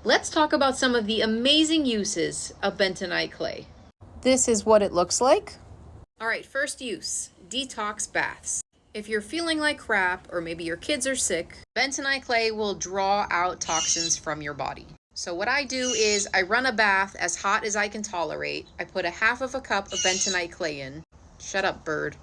Let's talk about some of the amazing uses of bentonite clay. This is what it looks like. All right, first use, detox baths. If you're feeling like crap or maybe your kids are sick, bentonite clay will draw out toxins from your body. So what I do is I run a bath as hot as I can tolerate. I put a half of a cup of bentonite clay in. Shut up, bird.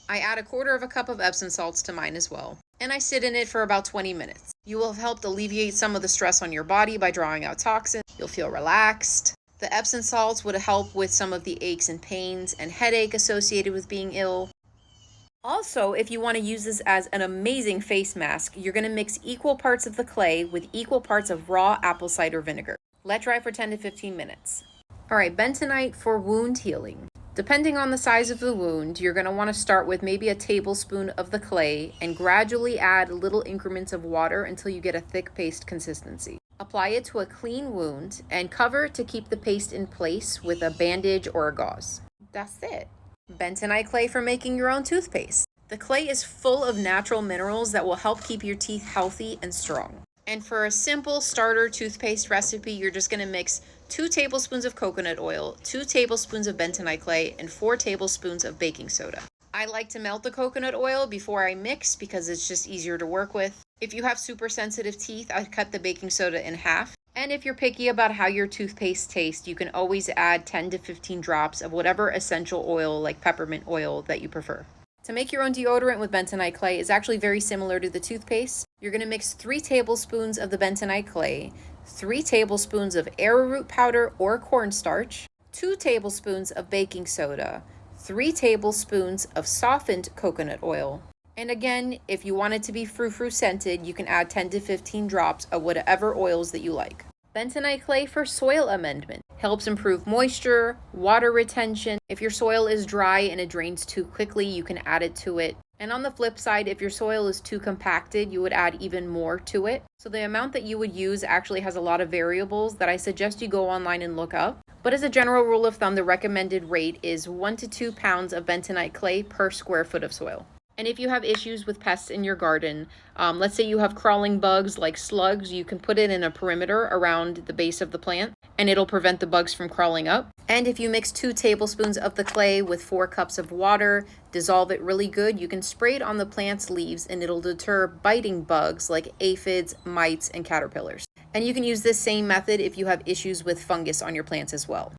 I add a quarter of a cup of Epsom salts to mine as well. And I sit in it for about 20 minutes. You will have helped alleviate some of the stress on your body by drawing out toxins. You'll feel relaxed. The Epsom salts would help with some of the aches and pains and headache associated with being ill. Also, if you want to use this as an amazing face mask, you're going to mix equal parts of the clay with equal parts of raw apple cider vinegar. Let dry for 10 to 15 minutes. All right, bentonite for wound healing. Depending on the size of the wound, you're going to want to start with maybe a tablespoon of the clay and gradually add little increments of water until you get a thick paste consistency. Apply it to a clean wound and cover to keep the paste in place with a bandage or a gauze. That's it. Bentonite clay for making your own toothpaste. The clay is full of natural minerals that will help keep your teeth healthy and strong. And for a simple starter toothpaste recipe, you're just going to mix 2 tablespoons of coconut oil, 2 tablespoons of bentonite clay, and 4 tablespoons of baking soda. I like to melt the coconut oil before I mix because it's just easier to work with. If you have super sensitive teeth, I'd cut the baking soda in half. And if you're picky about how your toothpaste tastes, you can always add 10 to 15 drops of whatever essential oil like peppermint oil that you prefer. To make your own deodorant with bentonite clay is actually very similar to the toothpaste. You're going to mix 3 tablespoons of the bentonite clay, 3 tablespoons of arrowroot powder or cornstarch, 2 tablespoons of baking soda, 3 tablespoons of softened coconut oil. And again, if you want it to be frou-frou scented, you can add 10 to 15 drops of whatever oils that you like. Bentonite clay for soil amendment helps improve moisture, water retention. If your soil is dry and it drains too quickly, you can add it to it. And on the flip side, if your soil is too compacted, you would add even more to it. So the amount that you would use actually has a lot of variables that I suggest you go online and look up. But as a general rule of thumb, the recommended rate is 1 to 2 pounds of bentonite clay per square foot of soil. And if you have issues with pests in your garden, let's say you have crawling bugs like slugs, you can put it in a perimeter around the base of the plant and it'll prevent the bugs from crawling up. And if you mix 2 tablespoons of the clay with 4 cups of water, dissolve it really good, you can spray it on the plant's leaves and it'll deter biting bugs like aphids, mites, and caterpillars. And you can use this same method if you have issues with fungus on your plants as well.